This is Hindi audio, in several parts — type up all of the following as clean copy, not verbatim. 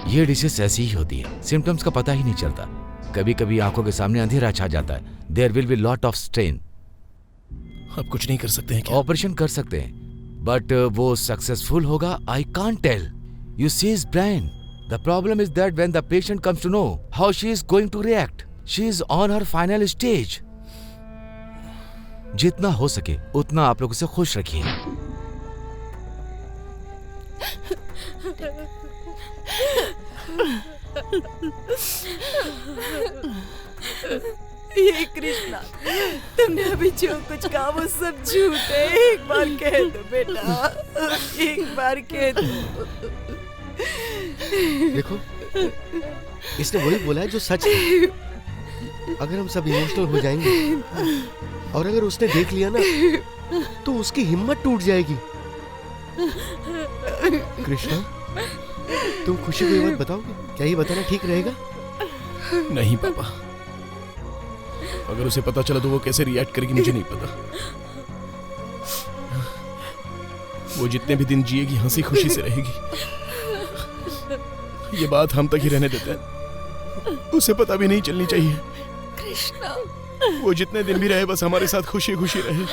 ये डिसीज ऐसी ही होती है, सिम्टम्स का पता ही नहीं चलता। कभी कभी आंखों के सामने अंधेरा छा जाता है। There will be lot of strain. आप कुछ नहीं कर सकते हैं क्या? ऑपरेशन कर सकते हैं, बट वो सक्सेसफुल होगा I can't tell. You see is brain. The problem is that when the patient comes to know how she is going to react, she is on her final stage. जितना हो सके उतना आप लोग उसे खुश रखिए। ये कृष्णा, तुमने अभी जो कुछ कहा वो सब झूठ है। एक बार कह दो बेटा, एक बार कह दो। देखो, इसने वही बोला है जो सच है। अगर हम सब इमोशनल हो जाएंगे और अगर उसने देख लिया ना तो उसकी हिम्मत टूट जाएगी। कृष्णा, तुम खुशी को ये बात बताओगे? क्या ये बताना ठीक रहेगा? नहीं पापा, अगर उसे पता चला तो वो कैसे रिएक्ट करेगी मुझे नहीं पता। वो जितने भी दिन जिएगी हंसी खुशी से रहेगी। ये बात हम तक ही रहने देते हैं, उसे पता भी नहीं चलनी चाहिए। कृष्णा, वो जितने दिन भी रहे बस हमारे साथ खुशी खुशी रहे।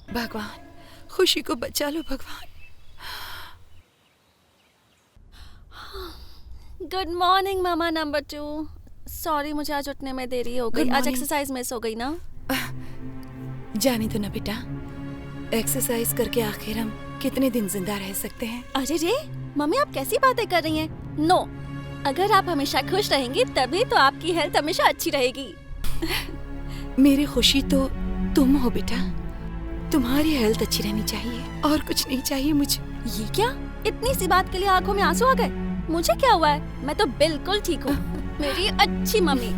भगवान, खुशी को बचा लो भगवान। गुड मॉर्निंग मामा नंबर 2। सॉरी, मुझे आज उठने में देरी हो गई। Good आज morning. एक्सरसाइज मिस हो गई ना। जाने दो ना बेटा, एक्सरसाइज करके आखिर हम कितने दिन जिंदा रह सकते हैं। अरे रे मम्मी, आप कैसी बातें कर रही हैं? नो, अगर आप हमेशा खुश रहेंगी तभी तो आपकी हेल्थ हमेशा अच्छी रहेगी। मेरी खुशी तो तुम हो बेटा। तुम्हारी हेल्थ अच्छी रहनी चाहिए और कुछ नहीं चाहिए मुझे। ये क्या? इतनी सी बात के लिए आंखों में आंसू आ गए? मुझे क्या हुआ है? मैं तो बिल्कुल ठीक हूँ। मेरी अच्छी मम्मी।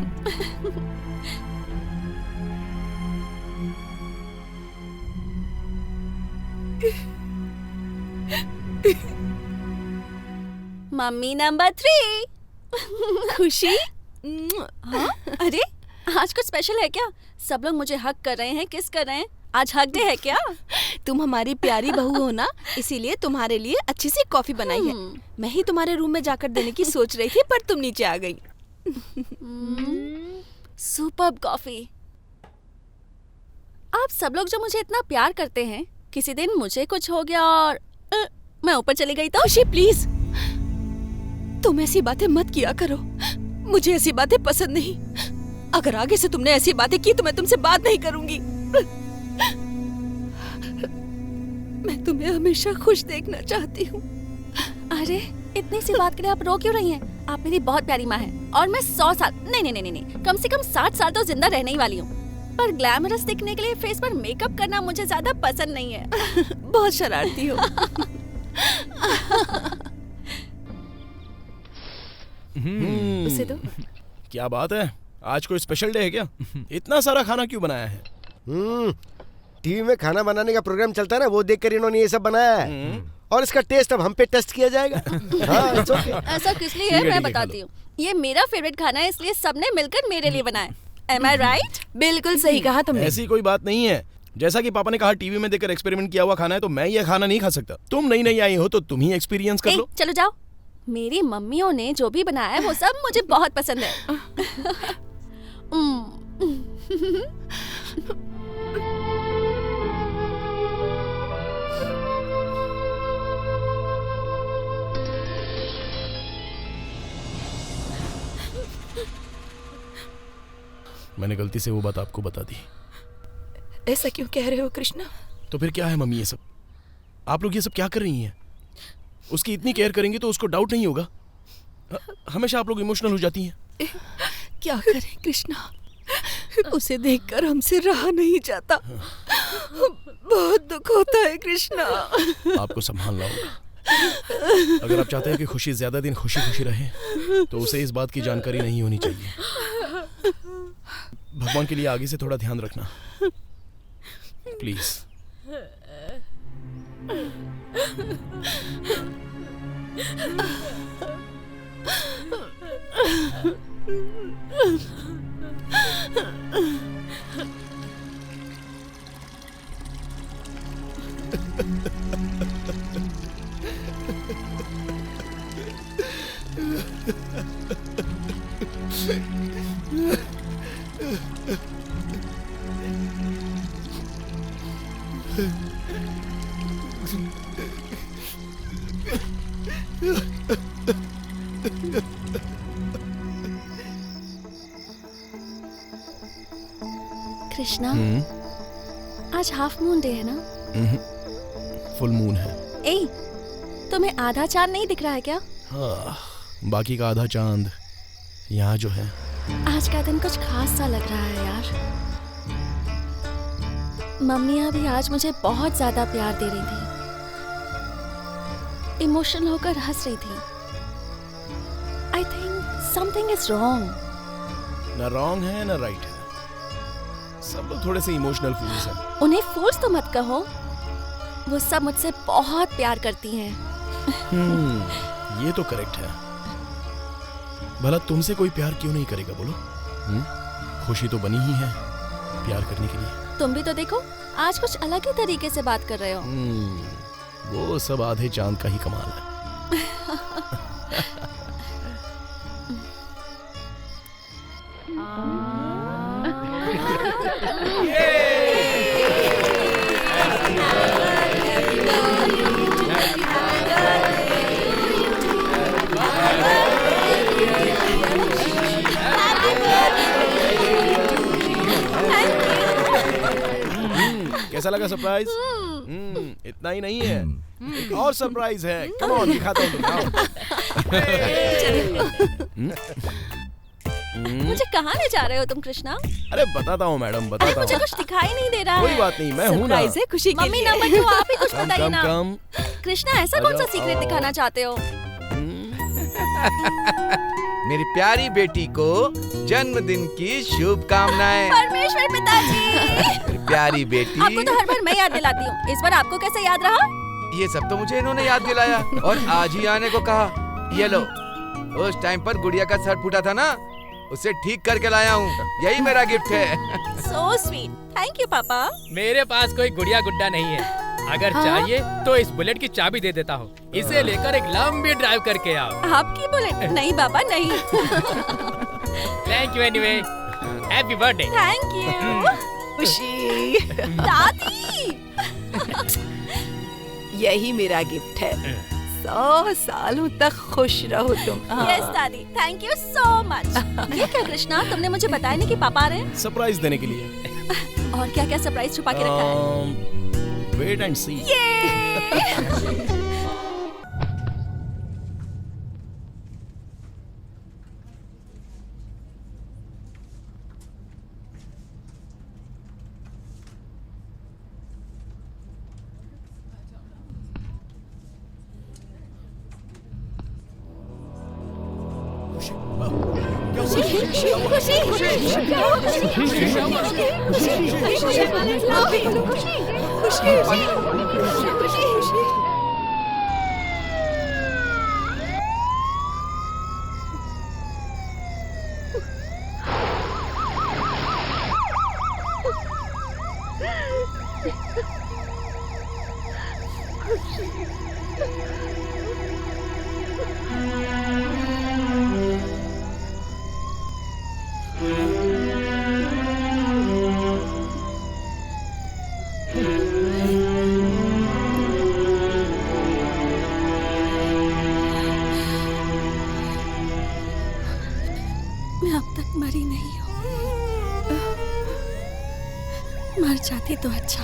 Mummy number 3। खुशी, हाँ? अरे आज कुछ स्पेशल है क्या? सब लोग मुझे हक कर रहे हैं, किस कर रहे हैं? आज हक डे है क्या? तुम हमारी प्यारी बहू हो ना, इसीलिए तुम्हारे लिए अच्छी सी कॉफी बनाई है। मैं ही तुम्हारे रूम में जाकर देने की सोच रही थी, पर तुम नीचे आ गई। Superb coffee. आप सब लोग जो मुझे इतना प्यार करते हैं, किसी दिन मुझे कुछ हो गया और मैं ऊपर चली गई तो? खुशी प्लीज, तुम ऐसी बातें मत किया करो। मुझे ऐसी बातें पसंद नहीं। अगर आगे से तुमने ऐसी बातें की तो मैं तुमसे बात नहीं करूंगी। मैं तुम्हें हमेशा खुश देखना चाहती हूँ। अरे इतनी सी बात के लिए आप रो क्यों रही हैं? आप मेरी बहुत प्यारी माँ हैं और मैं 100 साल नहीं, कम से कम 60 साल तो जिंदा रहने ही वाली हूँ। पर ग्लैमरस दिखने के लिए फेस पर मेकअप करना मुझे ज्यादा पसंद नहीं है। बहुत शरारती हो। उसे दो। क्या बात है, आज कोई स्पेशल डे है क्या? इतना सारा खाना क्यों बनाया है? टीवी में खाना बनाने का प्रोग्राम चलता है ना, वो देखकर इन्होंने ये सब बनाया है। और इसका टेस्ट अब हम पे टेस्ट किया जाएगा। हाँ, it's okay। ऐसा किस लिए है मैं बताती हूँ। ये मेरा फेवरेट खाना है, इसलिए सबने मिलकर मेरे लिए बनाया। Am I right? बिल्कुल सही कहा तुमने। ऐसी कोई बात नहीं है। जैसा कि पापा ने कहा टीवी में देखकर एक्सपेरिमेंट किया हुआ खाना है, तो मैं ये खाना नहीं खा सकता। तुम नई आई हो तो तुम ही एक्सपीरियंस कर लो। चलो जाओ। मेरी मम्मियों ने जो भी बनाया है वो सब मुझे बहुत पसंद है। मैंने गलती से वो बात आपको बता दी। ऐसा क्यों कह रहे हो कृष्णा? तो फिर क्या है मम्मी, ये सब आप लोग ये सब क्या कर रही हैं? उसकी इतनी केयर करेंगी तो उसको डाउट नहीं होगा? हमेशा आप लोग इमोशनल हो जाती हैं। क्या करें कृष्णा, उसे देखकर हमसे रहा नहीं जाता। बहुत दुख होता है कृष्णा। आपको संभालना होगा। अगर आप चाहते हैं कि खुशी ज्यादा दिन खुशी खुशी रहे तो उसे इस बात की जानकारी नहीं होनी चाहिए। भगवान के लिए आगे से थोड़ा ध्यान रखना प्लीज। कृष्णा, आज हाफ मून डे है ना? फुल मून है। ए, तुम्हें आधा चांद नहीं दिख रहा है क्या? हाँ, बाकी का आधा चांद यहाँ जो है। आज का दिन कुछ खास सा लग रहा है यार। मम्मियाँ भी आज मुझे बहुत ज्यादा प्यार दे रही थी, इमोशनल होकर हंस रही थी। I think something is wrong. ना रॉन्ग है ना राइट है, सब लोग थोड़े से इमोशनल फूल्स हैं। उन्हें फूल्स तो मत कहो, वो सब मुझसे बहुत प्यार करती हैं। ये तो करेक्ट है। भला तुमसे कोई प्यार क्यों नहीं करेगा बोलो? खुशी तो बनी ही है प्यार करने के लिए। तुम भी तो देखो, आज कुछ अलग ही तरीके से बात कर रहे हो। वो सब आधे चांद का ही कमाल है। कैसा लगा सरप्राइज? इतना ही नहीं है, एक और सरप्राइज है। कम ऑन, दिखाता हूँ मुझे कहाँ ले जा रहे हो तुम कृष्णा? अरे बताता हूँ मैडम, अरे बताता मुझे हूँ। कुछ दिखाई नहीं दे रहा कोई है। बात नहीं, मैं हूँ ना। सरप्राइज है खुशी के मम्मी लिए। नंबर 2, आप ही कुछ कम बताइए कम ना। कम। कृष्णा, ऐसा कौन सा सीक्रेट दिखाना चाहते हो? मेरी प्यारी बेटी को जन्मदिन की शुभकामनाएं। परमेश्वर पिताजी। मेरी प्यारी बेटी। आपको तो हर बार मैं याद दिलाती हूँ, इस बार आपको कैसे याद रहा? ये सब तो मुझे इन्होंने याद दिलाया और आज ही आने को कहा। ये लो, उस टाइम पर गुड़िया का सर फूटा था ना, उसे ठीक करके लाया हूँ। यही मेरा गिफ्ट है। सो स्वीट, थैंक यू पापा। मेरे पास कोई गुड़िया गुड्डा नहीं है। अगर चाहिए तो इस बुलेट की चाबी दे देता हूँ। इसे लेकर एक लंबी ड्राइव करके आओ। आपकी बुलेट? नहीं बाबा नहीं। Thank you anyway. Happy birthday. Thank you. खुशी, दादी। यही मेरा गिफ्ट है। 100 सालों तक खुश रहो तुम। यस दादी, थैंक यू सो मच। ये क्या कृष्णा, तुमने मुझे बताया नहीं कि पापा आ रहे हैं? सरप्राइज देने के लिए। और क्या क्या सरप्राइज छुपा के रखा है? वेट एंड सी। मैं अब तक मरी नहीं हूँ। मर जाती तो अच्छा।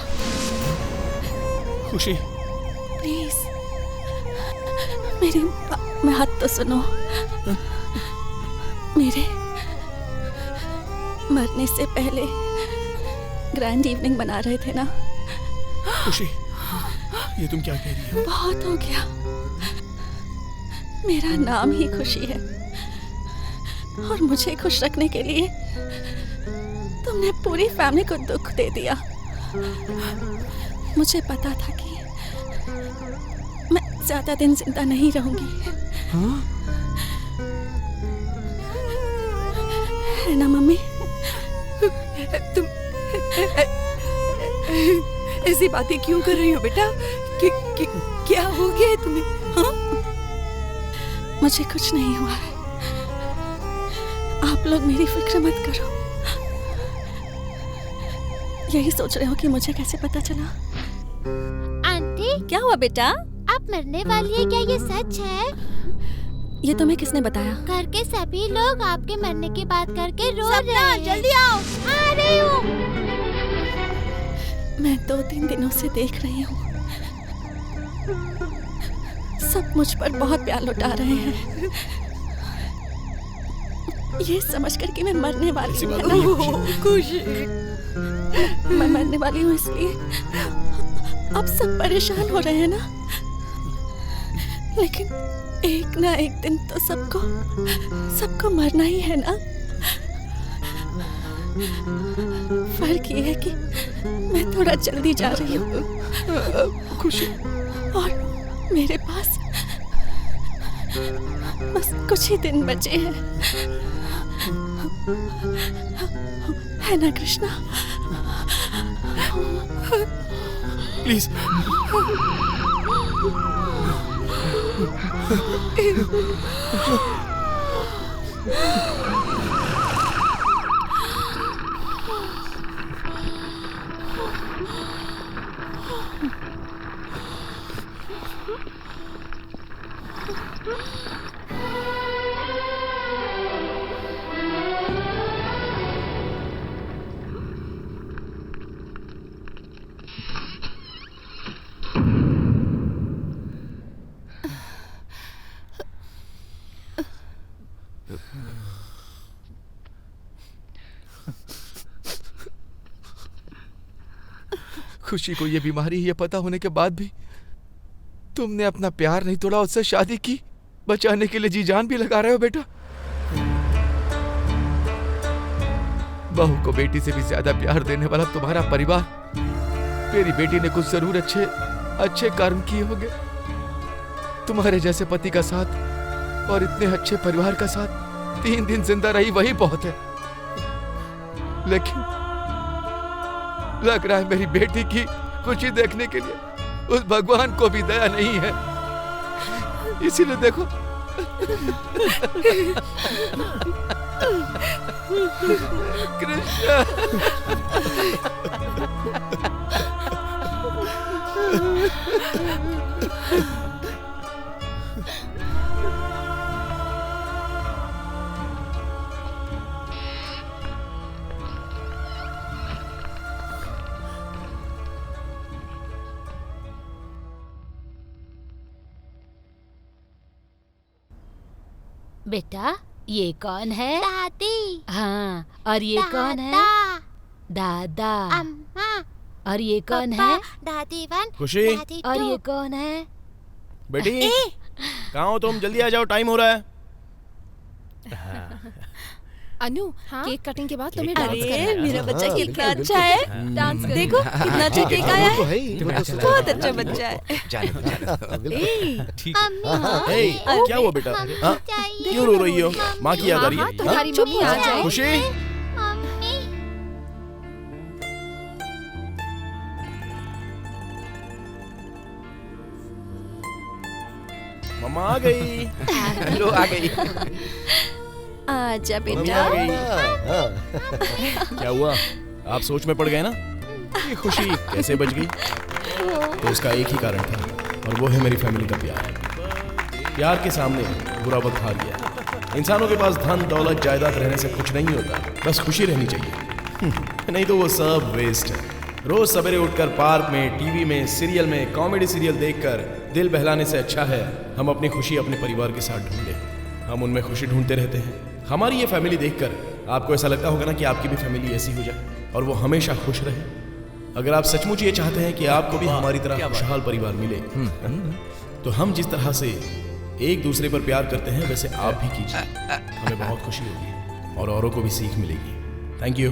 खुशी, प्लीज मेरी बात तो सुनो। मरने से पहले ग्रैंड इवनिंग बना रहे थे ना। खुशी, ये तुम क्या कह रही हो? बहुत हो गया। मेरा नाम ही खुशी है और मुझे खुश रखने के लिए तुमने पूरी फैमिली को दुख दे दिया। मुझे पता था कि मैं ज्यादा दिन जिंदा नहीं रहूंगी। हाँ? है ना मम्मी? तुम ऐसी बातें क्यों कर रही हो बेटा? क्या हो गया है तुम्हें? हाँ? मुझे कुछ नहीं हुआ है। आप लोग मेरी फिक्र मत करो। यही सोच रहे हो कि मुझे कैसे पता चला? आंटी, क्या हुआ बेटा? आप मरने वाली है, क्या ये सच है? ये तुम्हें किसने बताया? घर के सभी लोग आपके मरने की बात करके रो रहे हैं। जल्दी आओ, आ रही हूँ। मैं 2-3 दिनों से देख रही हूँ, सब मुझ पर बहुत प्यार लुटा रहे हैं। ये समझ कर कि मैं मरने वाली हूँ ना। खुशी, मैं मरने वाली हूँ इसलिए अब सब परेशान हो रहे हैं ना। लेकिन एक ना एक दिन तो सबको मरना ही है ना। फर्क ये है कि मैं थोड़ा जल्दी जा रही हूँ खुशी, और मेरे पास बस कुछ ही दिन बचे हैं। है ना कृष्णा? प्लीज। खुशी को ये बीमारी है, ये पता होने के बाद भी तुमने अपना प्यार नहीं तोड़ा, उससे शादी की, बचाने के लिए जी जान भी लगा रहे हो बेटा। बहू को बेटी से भी ज्यादा प्यार देने वाला तुम्हारा परिवार। मेरी बेटी ने कुछ जरूर अच्छे कर्म किए होंगे। तुम्हारे जैसे पति का साथ और इतने अच्छे परिवार का साथ 3 दिन जिंदा रही, वही बहुत है। लेकिन लग रहा है मेरी बेटी की खुशी देखने के लिए उस भगवान को भी दया नहीं है। इसीलिए देखो कृष्णा, बेटा, ये कौन है? दादी। हाँ, और ये कौन है? दादा। अम्मा। और ये कौन है? दादी 1, खुशी। दादी 2। और ये कौन है? बेटी, कहाँ हो तुम? जल्दी आ जाओ, टाइम हो रहा है। अनु, हाँ? केक कटिंग के बाद तुम्हें अरे डांस करना है। मेरा बच्चा हाँ, कितना बिल्कुल, अच्छा है। डांस देखो कितना अच्छा केक आया वो तो है। ही। बहुत अच्छा बच्चा है। हे, क्या हुआ बेटा? हाँ? क्यों रो रही हो? माँ की याद आ रही है? तुम्हारी मम्मी आ जाए। खुशी, मम्मा आ गई। लो आ गई। आजा मम्मी बेटा। आ गई। क्या हुआ? आप सोच में पड़ गए ना? ये खुशी कैसे बच गई? तो उसका एक ही कारण था, और वो है मेरी फैमिली का प्यार। प्यार के सामने बुरा वक्त हार गया। इंसानों के पास धन दौलत जायदाद रहने से कुछ नहीं होता, बस खुशी रहनी चाहिए। नहीं तो वो सब वेस्ट है। रोज सवेरे उठकर पार्क में, टीवी में, सीरियल में, कॉमेडी सीरियल देखकर दिल बहलाने से अच्छा है हम अपनी खुशी अपने परिवार के साथ ढूंढें। हम उनमें खुशी ढूंढते रहते हैं। हमारी ये फैमिली देखकर आपको ऐसा लगता होगा ना कि आपकी भी फैमिली ऐसी हो जाए और वो हमेशा खुश रहे। अगर आप सचमुच ये चाहते हैं कि आपको भी हमारी तरह खुशहाल परिवार मिले, तो हम जिस तरह से एक दूसरे पर प्यार करते हैं वैसे आप भी कीजिए। हमें बहुत खुशी होगी और औरों को भी सीख मिलेगी। Thank you.